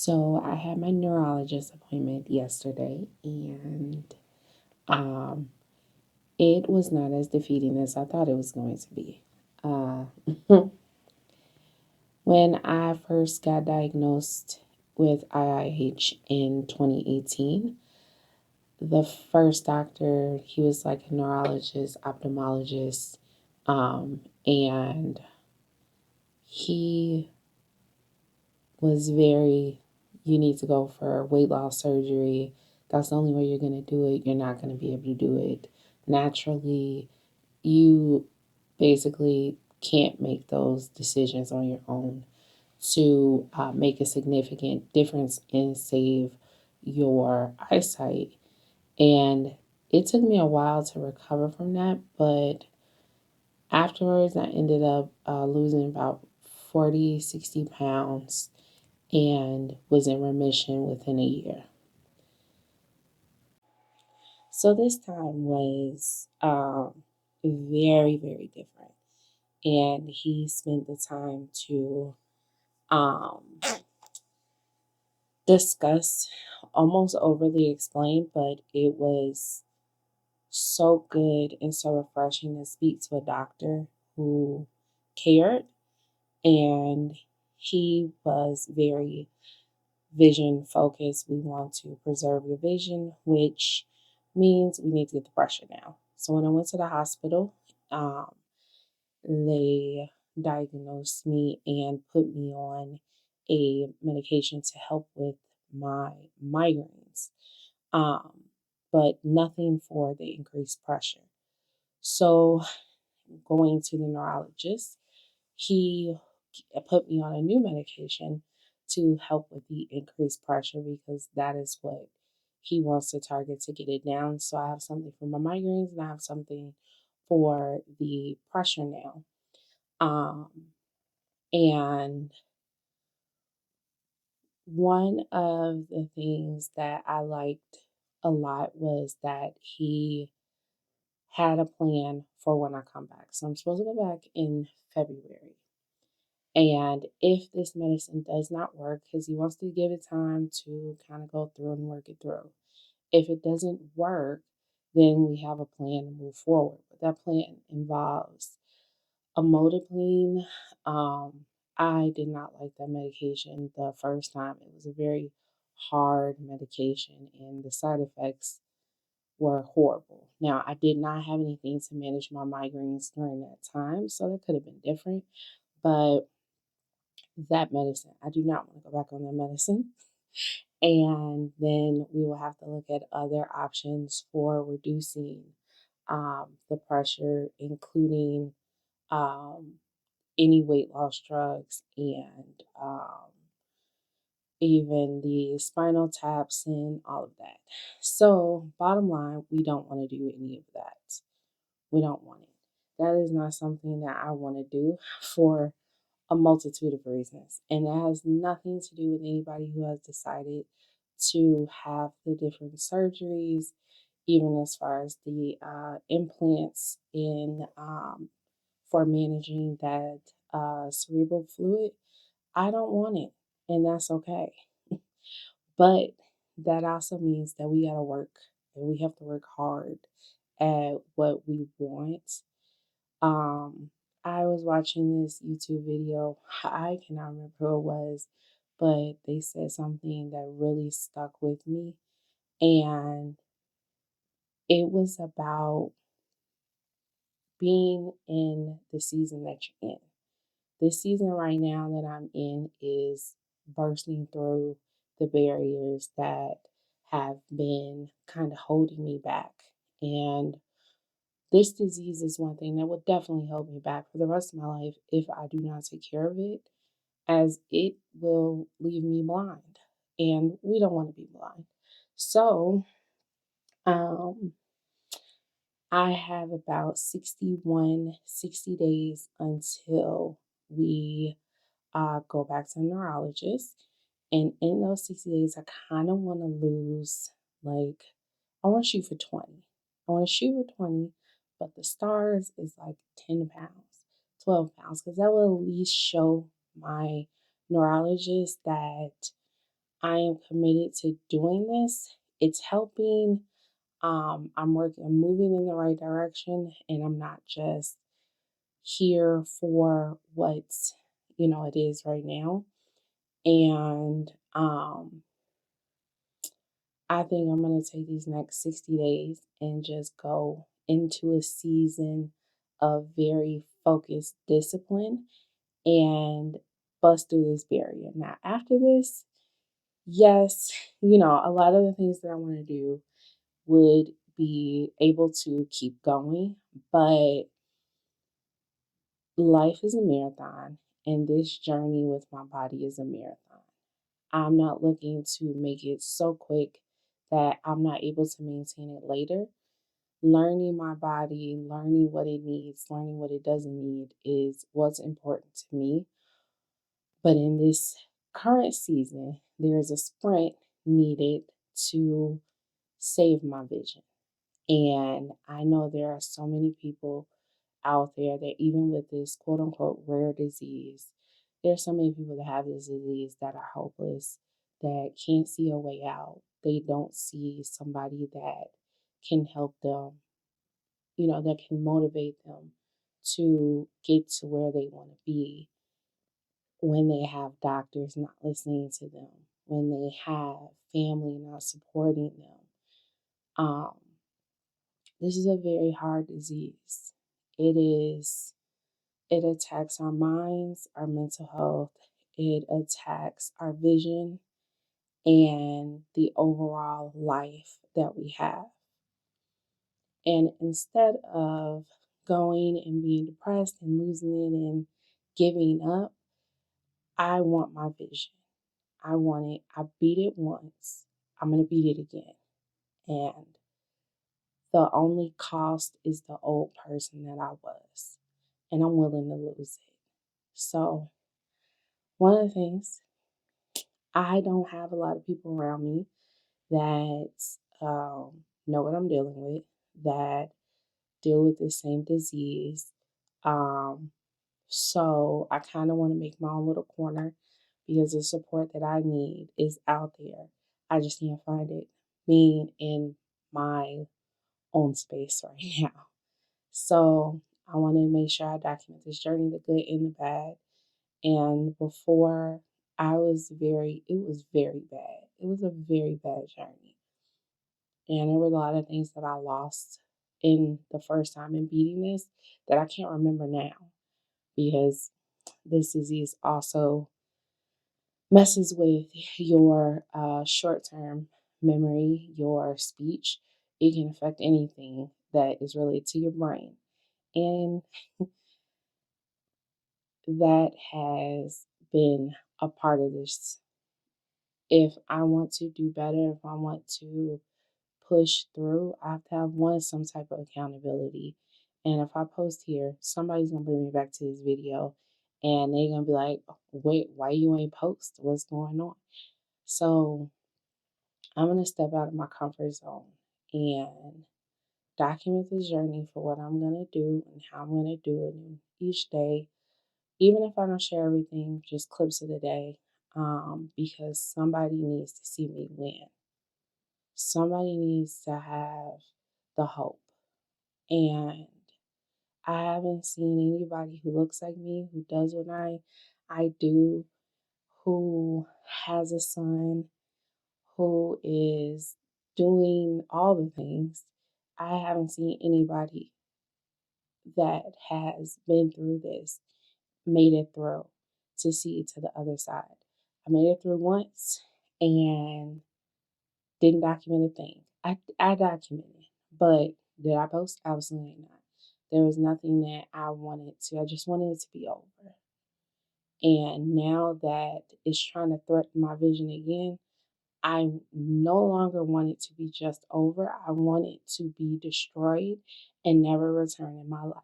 So I had my neurologist appointment yesterday, and um, it was not as defeating as I thought it was going to be. Uh, when I first got diagnosed with IIH in 2018, the first doctor, he was like a neurologist, ophthalmologist, and he was very, you need to go for weight loss surgery. That's the only way you're going to do it. You're not going to be able to do it naturally. You basically can't make those decisions on your own to make a significant difference and save your eyesight. And it took me a while to recover from that, but afterwards, I ended up losing about 40, 60 pounds and was in remission within a year. So this time was very, very different. And he spent the time to um, discuss, almost overly explain, but it was so good and so refreshing to speak to a doctor who cared. And he was very vision focused. We want to preserve the vision, which means we need to get the pressure down. So when I went to the hospital, um, they diagnosed me and put me on a medication to help with my migraines, um, but nothing for the increased pressure. So going to the neurologist, he put me on a new medication to help with the increased pressure because that is what he wants to target to get it down. So I have something for my migraines and I have something for the pressure now. Um, and one of the things that I liked a lot was that he had a plan for when I come back. So I'm supposed to go back in February. And if this medicine does not work, because he wants to give it time to kind of go through and work it through. If it doesn't work, then we have a plan to move forward. But that plan involves amlodipine. Um, I did not like that medication the first time. It was a very hard medication, and the side effects were horrible. Now, I did not have anything to manage my migraines during that time, so that could have been different. But that medicine, I do not want to go back on that medicine. And then we will have to look at other options for reducing the pressure, including um, any weight loss drugs and even the spinal taps and all of that. So, bottom line, we don't want to do any of that. We don't want it. That is not something that I want to do for a multitude of reasons. And that has nothing to do with anybody who has decided to have the different surgeries, even as far as the implants in for managing that cerebral fluid. I don't want it, and that's okay. But that also means that we got to work and we have to work hard at what we want. Um, I was watching this YouTube video. I cannot remember who it was, but they said something that really stuck with me. And it was about being in the season that you're in. This season right now that I'm in is bursting through the barriers that have been kind of holding me back. And this disease is one thing that will definitely hold me back for the rest of my life if I do not take care of it, as it will leave me blind. And we don't want to be blind. So, um, I have about 60 days until we go back to the neurologist. And in those 60 days, I kind of want to lose, like, I want to shoot for 20. I want to shoot for 20, but the stars is like 10 pounds, 12 pounds, because that will at least show my neurologist that I am committed to doing this. It's helping. I'm moving in the right direction, and I'm not just here for what it is right now. And I think I'm going to take these next 60 days and just go into a season of very focused discipline and bust through this barrier. Now, after this, yes, a lot of the things that I want to do would be able to keep going, but life is a marathon, and this journey with my body is a marathon. I'm not looking to make it so quick that I'm not able to maintain it later. Learning my body, learning what it needs, learning what it doesn't need is what's important to me. But in this current season, there is a sprint needed to save my vision. And I know there are so many people out there that even with this quote unquote rare disease, there's so many people that have this disease that are hopeless, that can't see a way out. They don't see somebody that can help them, that can motivate them to get to where they want to be when they have doctors not listening to them, when they have family not supporting them. Um, this is a very hard disease. It is It attacks our minds, our mental health, it attacks our vision and the overall life that we have. And instead of going and being depressed and losing it and giving up, I want my vision. I want it. I beat it once. I'm going to beat it again. And the only cost is the old person that I was. And I'm willing to lose it. So, one of the things, I don't have a lot of people around me that know what I'm dealing with, that deal with the same disease. Um, so I kind of want to make my own little corner because the support that I need is out there. I just can't find it being in my own space right now. So I want to make sure I document this journey, the good and the bad. And before it was very bad. It was a very bad journey. And there were a lot of things that I lost in the first time in beating this that I can't remember now because this disease also messes with your short term memory, your speech. It can affect anything that is related to your brain. And that has been a part of this. If I want to do better, if I want to push through, I have to have some type of accountability. And if I post here, somebody's gonna bring me back to this video and they're gonna be like, wait, why you ain't post? What's going on? So I'm gonna step out of my comfort zone and document this journey for what I'm gonna do and how I'm gonna do it. And each day, even if I don't share everything, just clips of the day, because somebody needs to see me win. Somebody needs to have the hope. And I haven't seen anybody who looks like me, who does what I do, who has a son, who is doing all the things. I haven't seen anybody that has been through this, made it through to see it to the other side. I made it through once and didn't document a thing. I documented, but did I post? Absolutely not. There was nothing that I wanted to. I just wanted it to be over. And now that it's trying to threaten my vision again, I no longer want it to be just over. I want it to be destroyed and never return in my life.